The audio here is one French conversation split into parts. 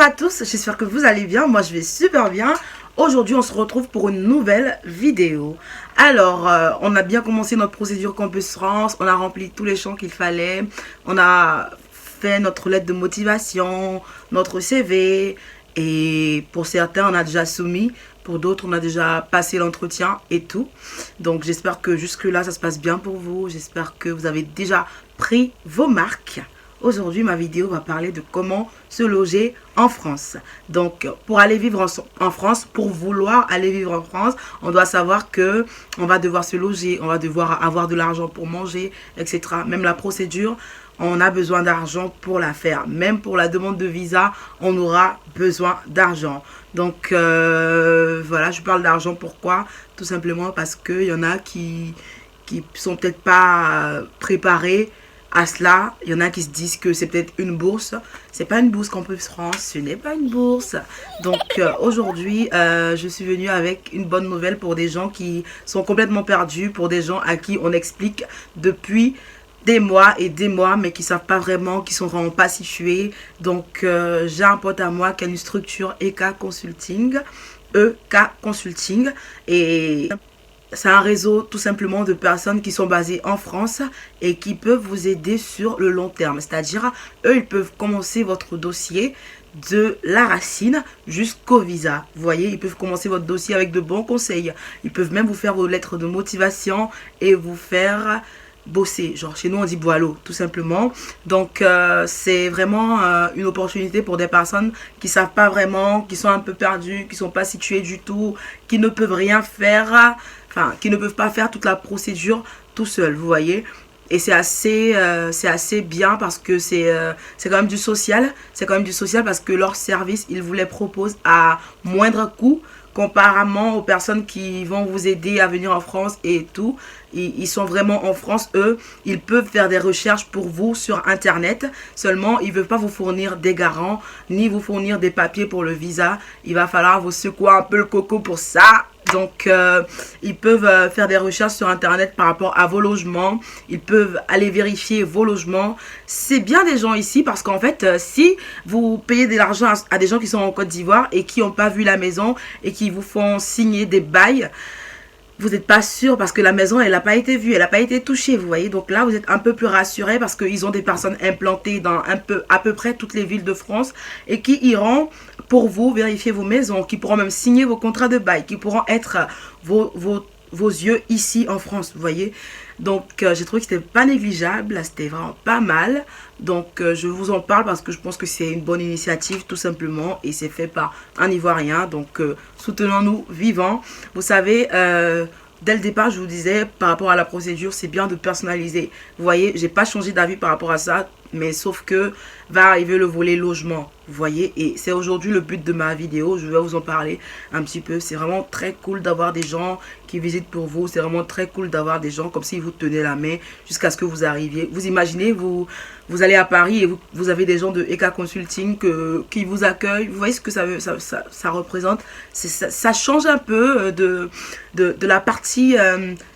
à tous, j'espère que vous allez bien, moi je vais super bien. Aujourd'hui on se retrouve pour une nouvelle vidéo. Alors on a bien commencé notre procédure Campus France, on a rempli tous les champs qu'il fallait, on a fait notre lettre de motivation, notre CV et pour certains on a déjà soumis, pour d'autres on a déjà passé l'entretien et tout. Donc j'espère que jusque là ça se passe bien pour vous, j'espère que vous avez déjà pris vos marques. Aujourd'hui, ma vidéo va parler de comment se loger en France. Donc, pour aller vivre en France, pour vouloir aller vivre en France, on doit savoir que on va devoir se loger, on va devoir avoir de l'argent pour manger, etc. Même la procédure, on a besoin d'argent pour la faire. Même pour la demande de visa, on aura besoin d'argent. Donc, voilà, je parle d'argent. Pourquoi? Tout simplement parce qu'il y en a qui sont peut-être pas préparés à cela. Il y en a qui se disent que c'est peut-être une bourse. C'est pas une bourse Campus France, ce n'est pas une bourse. Donc aujourd'hui, je suis venue avec une bonne nouvelle pour des gens qui sont complètement perdus, pour des gens à qui on explique depuis des mois et des mois, mais qui savent pas vraiment, qui sont vraiment pas situés. Donc j'ai un pote à moi qui a une structure EK Consulting, et c'est un réseau tout simplement de personnes qui sont basées en France et qui peuvent vous aider sur le long terme. C'est-à-dire, eux, ils peuvent commencer votre dossier de la racine jusqu'au visa. Vous voyez, ils peuvent commencer votre dossier avec de bons conseils. Ils peuvent même vous faire vos lettres de motivation et vous faire bosser. Genre, chez nous, on dit boileau, tout simplement. Donc, c'est vraiment une opportunité pour des personnes qui savent pas vraiment, qui sont un peu perdues, qui sont pas situées du tout, qui ne peuvent rien faire. Enfin, qui ne peuvent pas faire toute la procédure tout seul, vous voyez. Et c'est assez bien parce que c'est quand même du social. C'est quand même du social parce que leur service, ils vous les proposent à moindre coût comparément aux personnes qui vont vous aider à venir en France et tout. Ils sont vraiment en France, eux. Ils peuvent faire des recherches pour vous sur Internet. Seulement, ils ne veulent pas vous fournir des garants, ni vous fournir des papiers pour le visa. Il va falloir vous secouer un peu le coco pour ça. Donc, ils peuvent faire des recherches sur Internet par rapport à vos logements. Ils peuvent aller vérifier vos logements. C'est bien des gens ici parce qu'en fait, si vous payez de l'argent à des gens qui sont en Côte d'Ivoire et qui n'ont pas vu la maison et qui vous font signer des bails, vous n'êtes pas sûr parce que la maison, elle n'a pas été vue, elle n'a pas été touchée, vous voyez. Donc là, vous êtes un peu plus rassuré parce qu'ils ont des personnes implantées dans à peu près toutes les villes de France et qui iront pour vous vérifier vos maisons, qui pourront même signer vos contrats de bail, qui pourront être vos yeux ici en France, vous voyez. Donc, j'ai trouvé que c'était pas négligeable, c'était vraiment pas mal. Donc, je vous en parle parce que je pense que c'est une bonne initiative, tout simplement. Et c'est fait par un Ivoirien. Donc, soutenons-nous vivants. Vous savez, dès le départ, je vous disais, par rapport à la procédure, c'est bien de personnaliser. Vous voyez, j'ai pas changé d'avis par rapport à ça. Mais sauf que va arriver le volet logement, vous voyez. Et c'est aujourd'hui le but de ma vidéo. Je vais vous en parler un petit peu. C'est vraiment très cool d'avoir des gens qui visitent pour vous. C'est vraiment très cool d'avoir des gens comme si vous tenaient la main jusqu'à ce que vous arriviez. Vous imaginez, vous allez à Paris et vous avez des gens de EK Consulting qui vous accueillent. Vous voyez ce que ça représente. Ça change un peu de la partie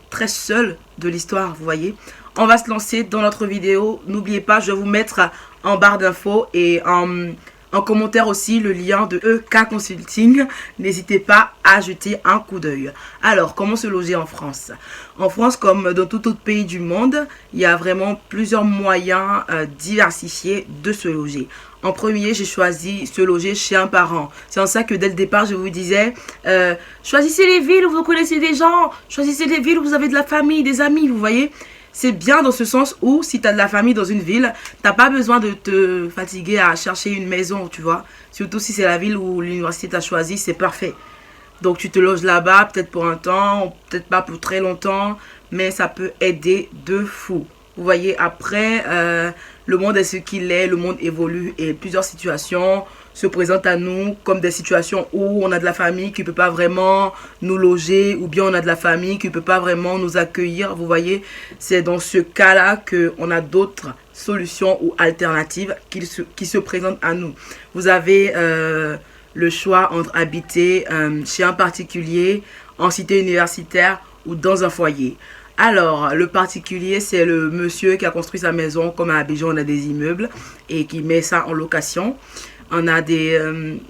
très seule de l'histoire, vous voyez. On va se lancer dans notre vidéo. N'oubliez pas, je vais vous mettre en barre d'infos et en commentaire aussi le lien de EK Consulting. N'hésitez pas à jeter un coup d'œil. Alors, comment se loger en France? En France, comme dans tout autre pays du monde, il y a vraiment plusieurs moyens diversifiés de se loger. En premier, j'ai choisi se loger chez un parent. C'est en ça que dès le départ, je vous disais, choisissez les villes où vous connaissez des gens. Choisissez les villes où vous avez de la famille, des amis, vous voyez. C'est bien dans ce sens où si tu as de la famille dans une ville, tu n'as pas besoin de te fatiguer à chercher une maison, tu vois. Surtout si c'est la ville où l'université t'a choisi, c'est parfait. Donc tu te loges là-bas, peut-être pour un temps, peut-être pas pour très longtemps, mais ça peut aider de fou. Vous voyez, après, le monde est ce qu'il est, le monde évolue et plusieurs situations se présentent à nous comme des situations où on a de la famille qui ne peut pas vraiment nous loger ou bien on a de la famille qui ne peut pas vraiment nous accueillir. Vous voyez, c'est dans ce cas-là qu'on a d'autres solutions ou alternatives qui se présentent à nous. Vous avez le choix entre habiter chez un particulier, en cité universitaire ou dans un foyer. Alors, le particulier, c'est le monsieur qui a construit sa maison, comme à Abidjan, on a des immeubles, et qui met ça en location. On a des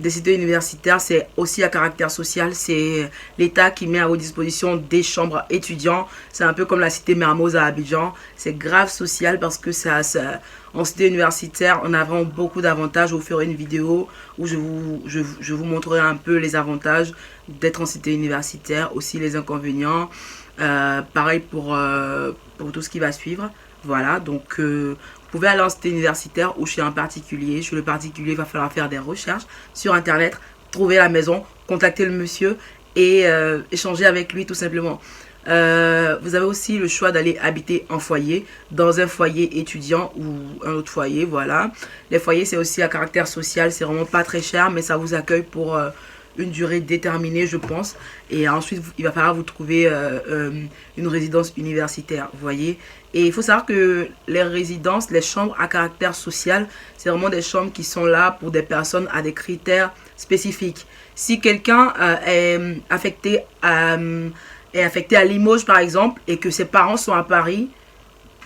cités universitaires, c'est aussi à caractère social. C'est l'État qui met à vos dispositions des chambres étudiants. C'est un peu comme la cité Mermoz à Abidjan. C'est grave social parce que en cité universitaire, on a vraiment beaucoup d'avantages. Je vous ferai une vidéo où je vous montrerai un peu les avantages d'être en cité universitaire, aussi les inconvénients. Pareil pour tout ce qui va suivre. Voilà, donc vous pouvez aller en cité universitaire ou chez un particulier. Chez le particulier, il va falloir faire des recherches sur internet, trouver la maison, contacter le monsieur et échanger avec lui tout simplement. Vous avez aussi le choix d'aller habiter en foyer, dans un foyer étudiant ou un autre foyer, voilà. Les foyers, c'est aussi à caractère social, c'est vraiment pas très cher, mais ça vous accueille pour une durée déterminée, je pense. Et ensuite, il va falloir vous trouver une résidence universitaire, vous voyez. Et il faut savoir que les résidences, les chambres à caractère social, c'est vraiment des chambres qui sont là pour des personnes à des critères spécifiques. Si quelqu'un est affecté à Limoges, par exemple, et que ses parents sont à Paris,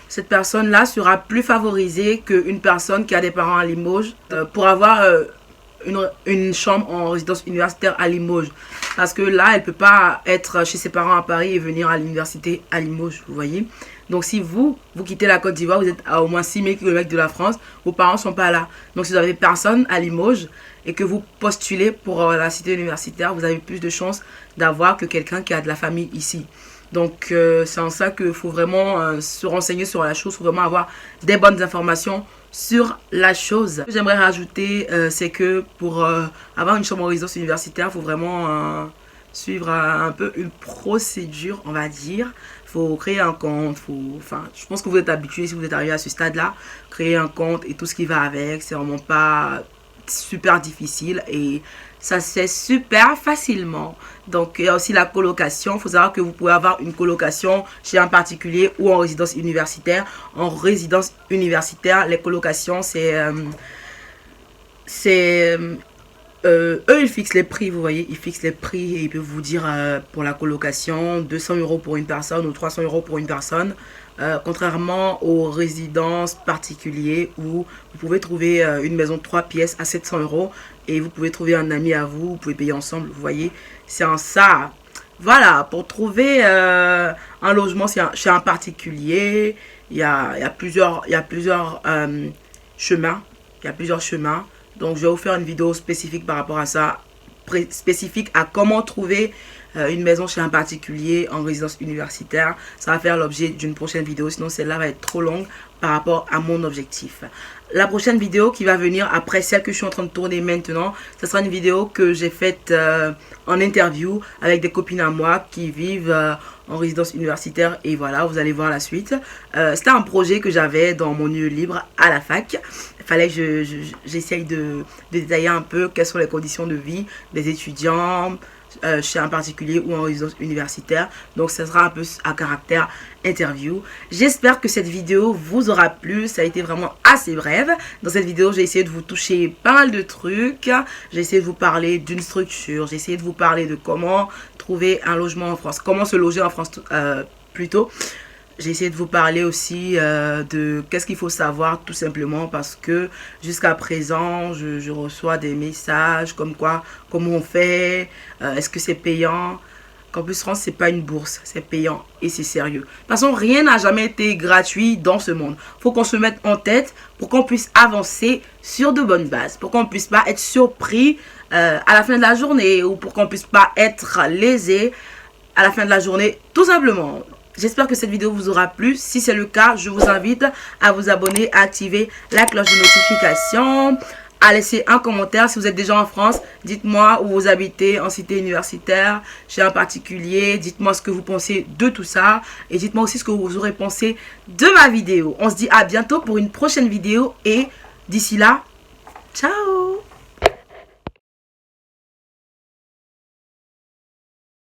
cette personne-là sera plus favorisée qu'une personne qui a des parents à Limoges pour avoir une chambre en résidence universitaire à Limoges. Parce que là, elle ne peut pas être chez ses parents à Paris et venir à l'université à Limoges, vous voyez. Donc si vous quittez la Côte d'Ivoire, vous êtes à au moins 6000 km de la France, vos parents ne sont pas là. Donc si vous avez personne à Limoges et que vous postulez pour la cité universitaire, vous avez plus de chances d'avoir que quelqu'un qui a de la famille ici. Donc c'est en ça qu'il faut vraiment se renseigner sur la chose, il faut vraiment avoir des bonnes informations sur la chose. Ce que j'aimerais rajouter, c'est que pour avoir une chambre en résidence universitaire, il faut vraiment suivre un peu une procédure, on va dire. Il faut créer un compte, je pense que vous êtes habitué si vous êtes arrivé à ce stade-là, créer un compte et tout ce qui va avec, c'est vraiment pas super difficile et ça se fait super facilement. Donc il y a aussi la colocation. Il faut savoir que vous pouvez avoir une colocation chez un particulier ou en résidence universitaire. En résidence universitaire, les colocations, eux ils fixent les prix, vous voyez, ils fixent les prix et ils peuvent vous dire pour la colocation 200 € pour une personne ou 300 € pour une personne. Contrairement aux résidences particulières où vous pouvez trouver une maison de 3 pièces à 700 € et vous pouvez trouver un ami à vous, vous pouvez payer ensemble, vous voyez, c'est en ça. Voilà, pour trouver un logement chez un particulier, il y a plusieurs chemins, donc je vais vous faire une vidéo spécifique par rapport à ça, spécifique à comment trouver une maison chez un particulier en résidence universitaire. Ça va faire l'objet d'une prochaine vidéo, sinon celle-là va être trop longue par rapport à mon objectif. La prochaine vidéo qui va venir après celle que je suis en train de tourner maintenant, ce sera une vidéo que j'ai faite en interview avec des copines à moi qui vivent en résidence universitaire et voilà, vous allez voir la suite. C'était un projet que j'avais dans mon lieu libre à la fac. Il fallait que j'essaye de détailler un peu quelles sont les conditions de vie des étudiants chez un particulier ou en résidence universitaire. Donc ça sera un peu à caractère interview. J'espère que cette vidéo vous aura plu. Ça a été vraiment assez bref. Dans cette vidéo, j'ai essayé de vous toucher pas mal de trucs. J'ai essayé de vous parler d'une structure. J'ai essayé de vous parler de comment trouver un logement en France. Comment se loger en France plutôt. J'ai essayé de vous parler aussi de qu'est-ce qu'il faut savoir tout simplement parce que jusqu'à présent, je reçois des messages comme quoi, comment on fait, est-ce que c'est payant. Campus France, c'est pas une bourse, c'est payant et c'est sérieux. De toute façon, rien n'a jamais été gratuit dans ce monde. Il faut qu'on se mette en tête pour qu'on puisse avancer sur de bonnes bases, pour qu'on puisse pas être surpris à la fin de la journée ou pour qu'on puisse pas être lésé à la fin de la journée, tout simplement. J'espère que cette vidéo vous aura plu. Si c'est le cas, je vous invite à vous abonner, à activer la cloche de notification, à laisser un commentaire. Si vous êtes déjà en France, dites-moi où vous habitez, en cité universitaire, chez un particulier. Dites-moi ce que vous pensez de tout ça. Et dites-moi aussi ce que vous aurez pensé de ma vidéo. On se dit à bientôt pour une prochaine vidéo. Et d'ici là, ciao!